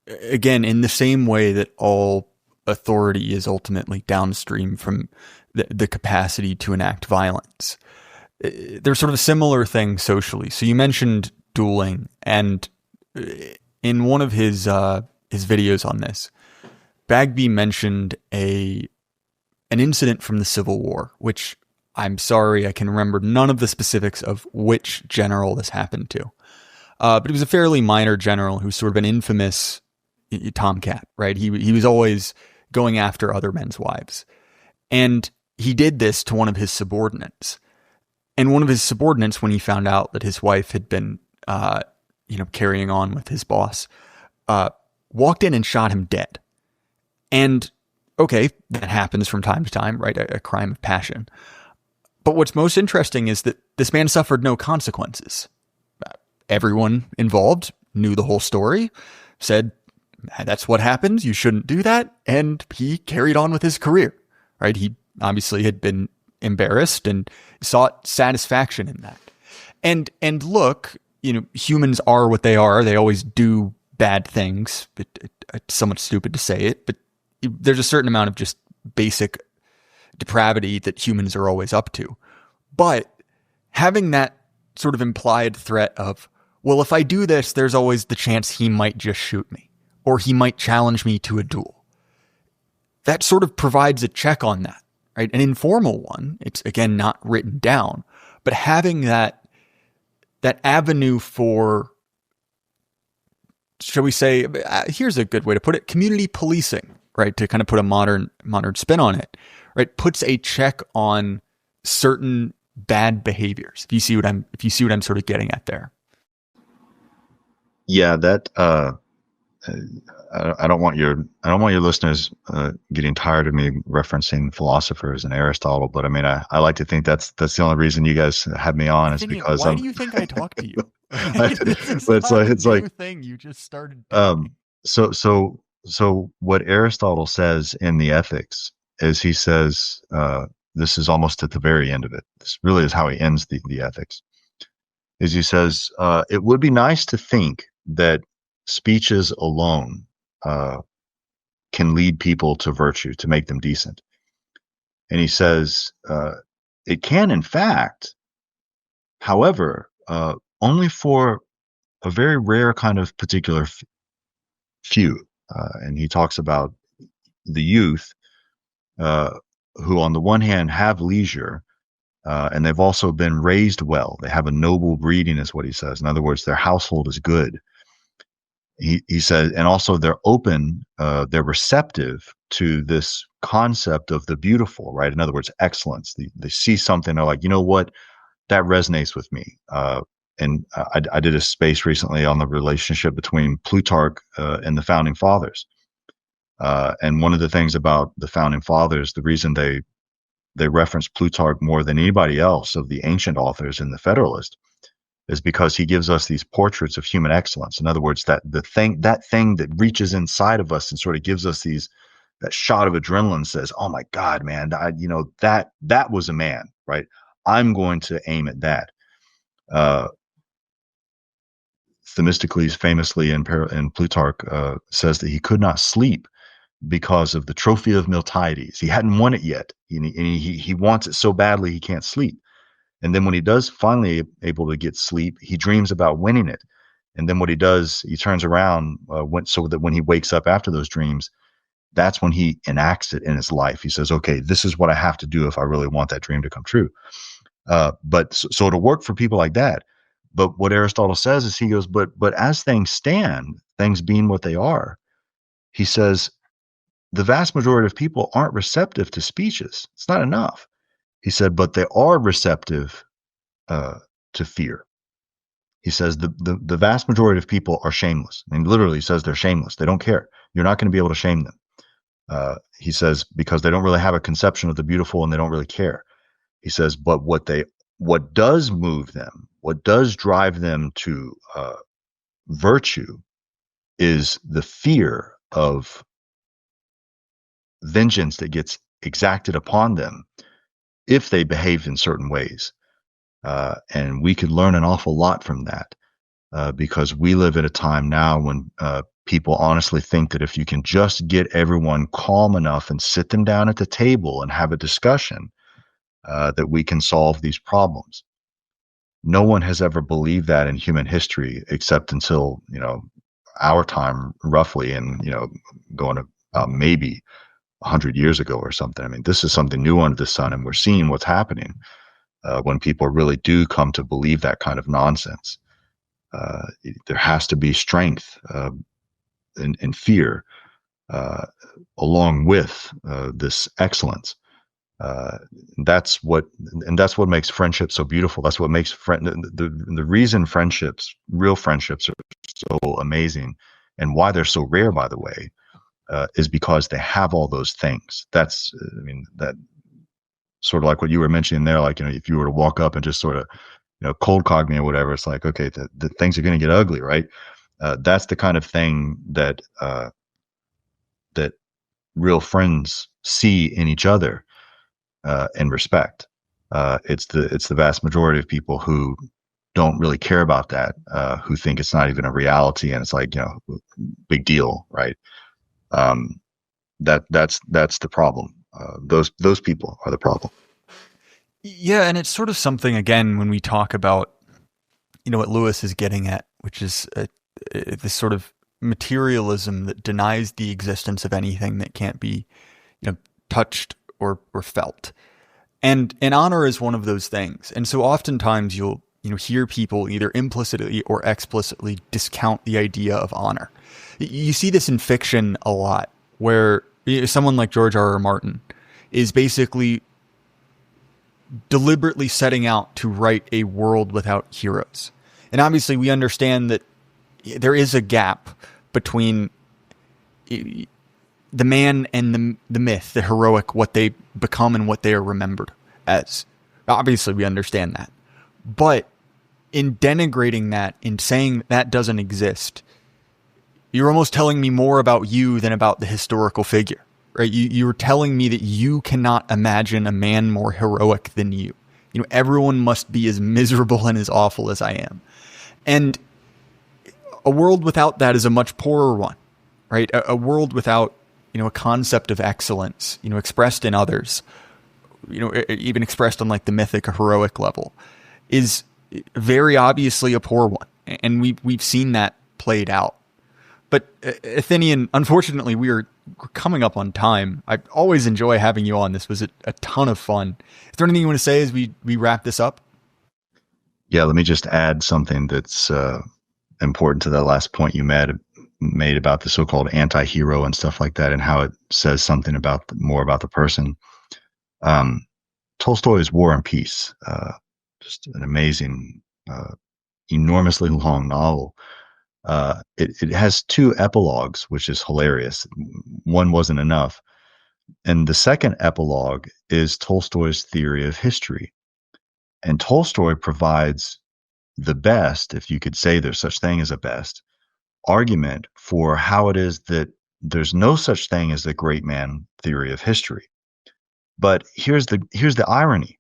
again, in the same way that all authority is ultimately downstream from the capacity to enact violence. There's sort of a similar thing socially. So you mentioned dueling, and in one of his videos on this, Bagby mentioned an incident from the Civil War, which I'm sorry, I can remember none of the specifics of which general this happened to. But he was a fairly minor general who's sort of an infamous tomcat, right? He was always going after other men's wives. And he did this to one of his subordinates. And one of his subordinates, when he found out that his wife had been, carrying on with his boss, walked in and shot him dead. And okay, that happens from time to time, right? A crime of passion. But what's most interesting is that this man suffered no consequences. Everyone involved knew the whole story, said, that's what happens, you shouldn't do that, and he carried on with his career, right? He obviously had been embarrassed and sought satisfaction in that. And look, humans are what they are. They always do bad things. It's somewhat stupid to say it, but there's a certain amount of just basic depravity that humans are always up to. But having that sort of implied threat of, well, if I do this, there's always the chance he might just shoot me, or he might challenge me to a duel. That sort of provides a check on that, right? An informal one. It's again not written down, but having that avenue for, shall we say, here's a good way to put it, community policing, right? To kind of put a modern spin on it, right? Puts a check on certain bad behaviors. If you see what I'm sort of getting at there. Yeah, that I don't want your listeners getting tired of me referencing philosophers and Aristotle, but I mean, I like to think that's the only reason you guys have me on is because why do you think I talk to you? It's like thing you just started doing. So what Aristotle says in the Ethics is he says this is almost at the very end of it. This really is how he ends the Ethics. Is he says it would be nice to think that speeches alone can lead people to virtue, to make them decent. And he says it can, in fact, however, only for a very rare kind of particular few. And he talks about the youth who, on the one hand, have leisure, and they've also been raised well. They have a noble breeding, is what he says. In other words, their household is good. He said, and also they're open, they're receptive to this concept of the beautiful, right? In other words, excellence. They see something, they're like, you know what, that resonates with me. And I did a space recently on the relationship between Plutarch and the founding fathers. And one of the things about the founding fathers, the reason they reference Plutarch more than anybody else of the ancient authors in the Federalist, is because he gives us these portraits of human excellence. In other words, that thing that reaches inside of us and sort of gives us that shot of adrenaline, says, "Oh my God, man, that was a man, right? I'm going to aim at that." Themistocles famously in Plutarch says that he could not sleep because of the trophy of Miltiades. He hadn't won it yet, and he wants it so badly he can't sleep. And then when he does finally able to get sleep, he dreams about winning it. And then what he does, he turns around so that when he wakes up after those dreams, that's when he enacts it in his life. He says, okay, this is what I have to do if I really want that dream to come true. But so it'll work for people like that. But what Aristotle says is, he goes, but as things stand, things being what they are, he says, the vast majority of people aren't receptive to speeches. It's not enough. He said, but they are receptive to fear. He says the vast majority of people are shameless. I mean, literally, he says they're shameless. They don't care. You're not going to be able to shame them. He says because they don't really have a conception of the beautiful and they don't really care. He says, but what does move them, what does drive them to virtue, is the fear of vengeance that gets exacted upon them if they behaved in certain ways. And we could learn an awful lot from that because we live at a time now when people honestly think that if you can just get everyone calm enough and sit them down at the table and have a discussion, that we can solve these problems. No one has ever believed that in human history except until, our time, roughly, and, going to maybe 100 years ago or something. I mean, this is something new under the sun, and we're seeing what's happening when people really do come to believe that kind of nonsense. There has to be strength and fear along with this excellence. That's what makes friendship so beautiful. That's what makes the reason real friendships are so amazing, and why they're so rare, by the way, is because they have all those things. That's, that sort of like what you were mentioning there, like, if you were to walk up and just sort of, cold cog me or whatever, it's like, okay, the things are going to get ugly, right? That's the kind of thing that real friends see in each other and respect. It's the vast majority of people who don't really care about that, who think it's not even a reality, and it's like, big deal, right? That's the problem. Those people are the problem. Yeah, and it's sort of something, again, when we talk about, what Lewis is getting at, which is this sort of materialism that denies the existence of anything that can't be, touched or felt. And honor is one of those things. And so oftentimes you'll hear people either implicitly or explicitly discount the idea of honor. You see this in fiction a lot, where someone like George R.R. Martin is basically deliberately setting out to write a world without heroes. And obviously we understand that there is a gap between the man and the myth, the heroic, what they become and what they are remembered as. Obviously we understand that. But in denigrating that, in saying that doesn't exist, you're almost telling me more about you than about the historical figure, right? You're telling me that you cannot imagine a man more heroic than you. Everyone must be as miserable and as awful as I am. And a world without that is a much poorer one, right? A world without, a concept of excellence, expressed in others, even expressed on like the mythic or heroic level, is very obviously a poor one. And we've seen that played out. But Athenian, unfortunately, we're coming up on time. I always enjoy having you on. This was a ton of fun. Is there anything you want to say as we wrap this up? Yeah, let me just add something that's important to that last point you made about the so-called anti-hero and stuff like that, and how it says something more about the person. Tolstoy's War and Peace, just an amazing, enormously long novel. It has two epilogues, which is hilarious. One wasn't enough. And the second epilogue is Tolstoy's theory of history. And Tolstoy provides the best, if you could say there's such thing as a best, argument for how it is that there's no such thing as the great man theory of history. But here's the irony.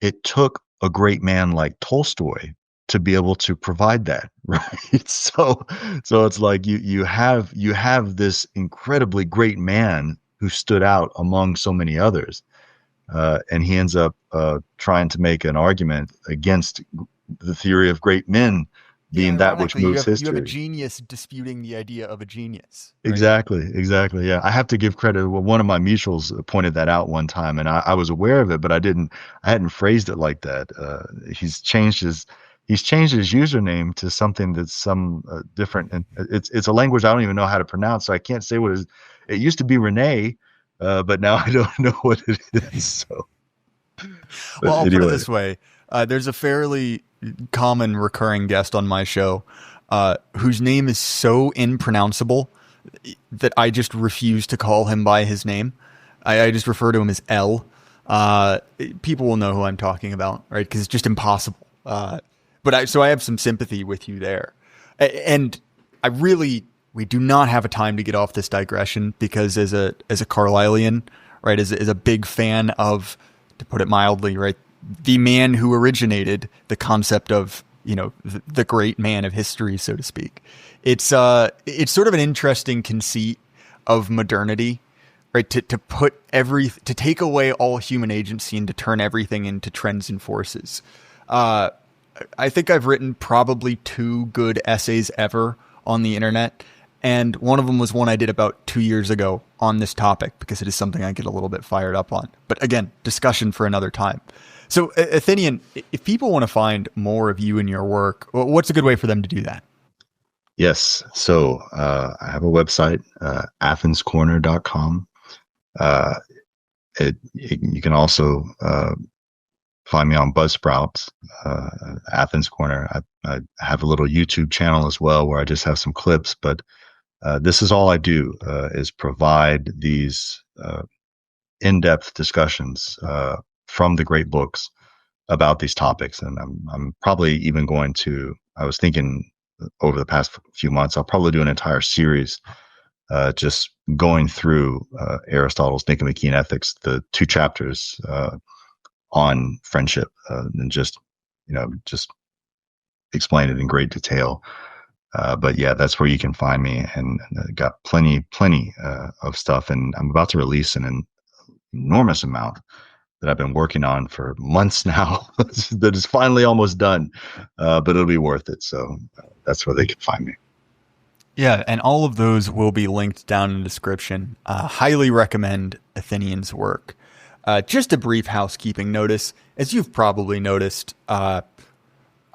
It took a great man like Tolstoy to be able to provide that, right? So it's like you have this incredibly great man who stood out among so many others, and he ends up trying to make an argument against the theory of great men being that which moves history. You have a genius disputing the idea of a genius. Right? Exactly. Yeah, I have to give credit. Well, one of my mutuals pointed that out one time, and I was aware of it, but I hadn't phrased it like that. He's changed his username to something that's some different, and it's a language I don't even know how to pronounce, so I can't say it used to be Renee, but now I don't know what it is. So, well, I'll put it this way: there's a fairly common recurring guest on my show whose name is so impronounceable that I just refuse to call him by his name. I just refer to him as L. People will know who I'm talking about, right? Because it's just impossible. But I have some sympathy with you there. And we do not have a time to get off this digression, because as a Carlylean, right, as a big fan of, to put it mildly, right, the man who originated the concept of, the great man of history, so to speak. It's sort of an interesting conceit of modernity, right? To take away all human agency and to turn everything into trends and forces. I think I've written probably 2 good essays ever on the internet. And one of them was one I did about 2 years ago on this topic, because it is something I get a little bit fired up on. But again, discussion for another time. So Athenian, if people want to find more of you and your work, what's a good way for them to do that? Yes. So I have a website, athenscorner.com. You can also find me on Buzzsprout, Athens Corner. I have a little YouTube channel as well where I just have some clips, but this is all I do, is provide these in-depth discussions from the great books about these topics. And I'm probably even I was thinking over the past few months, I'll probably do an entire series just going through Aristotle's Nicomachean Ethics, the 2 chapters on friendship, and just explain it in great detail. But yeah, that's where you can find me, and got plenty of stuff. And I'm about to release an enormous amount that I've been working on for months now that is finally almost done, but it'll be worth it. So that's where they can find me. Yeah, and all of those will be linked down in the description. Highly recommend Athenian's work. Just a brief housekeeping notice. As you've probably noticed, I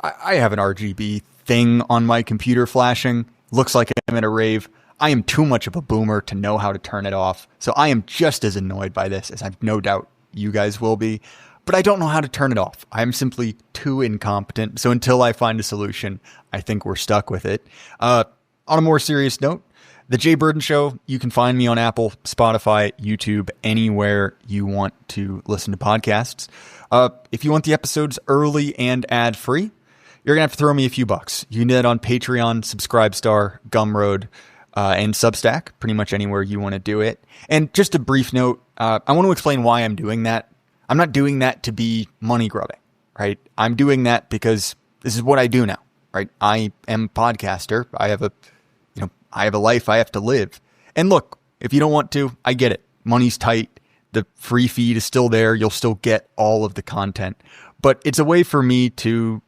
have an RGB thing on my computer flashing. Looks like I'm in a rave. I am too much of a boomer to know how to turn it off. So I am just as annoyed by this as I've no doubt you guys will be. But I don't know how to turn it off. I'm simply too incompetent. So until I find a solution, I think we're stuck with it. On a more serious note, The Jay Burden Show, you can find me on Apple, Spotify, YouTube, anywhere you want to listen to podcasts. If you want the episodes early and ad-free, you're going to have to throw me a few bucks. You can do that on Patreon, Subscribestar, Gumroad, and Substack, pretty much anywhere you want to do it. And just a brief note, I want to explain why I'm doing that. I'm not doing that to be money grubbing, right? I'm doing that because this is what I do now, right? I am a podcaster. I have a life I have to live. And look, if you don't want to, I get it. Money's tight. The free feed is still there. You'll still get all of the content. But it's a way for me to,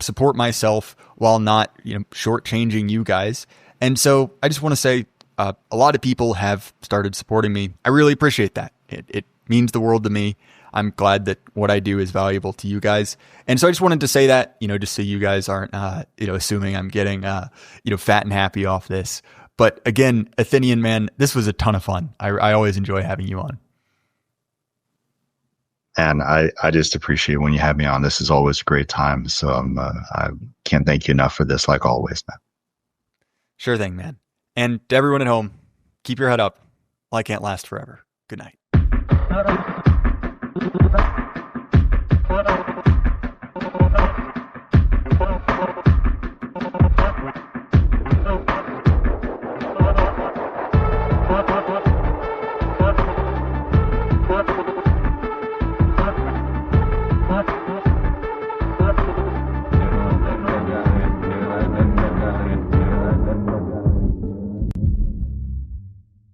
support myself while not, shortchanging you guys. And so I just want to say a lot of people have started supporting me. I really appreciate that. It means the world to me. I'm glad that what I do is valuable to you guys. And so I just wanted to say that, just so you guys aren't, assuming I'm getting, fat and happy off this. But again, Athenian, man, this was a ton of fun. I always enjoy having you on. And I just appreciate when you have me on. This is always a great time. So I can't thank you enough for this, like always, man. Sure thing, man. And to everyone at home, keep your head up. Life can't last forever. Good night.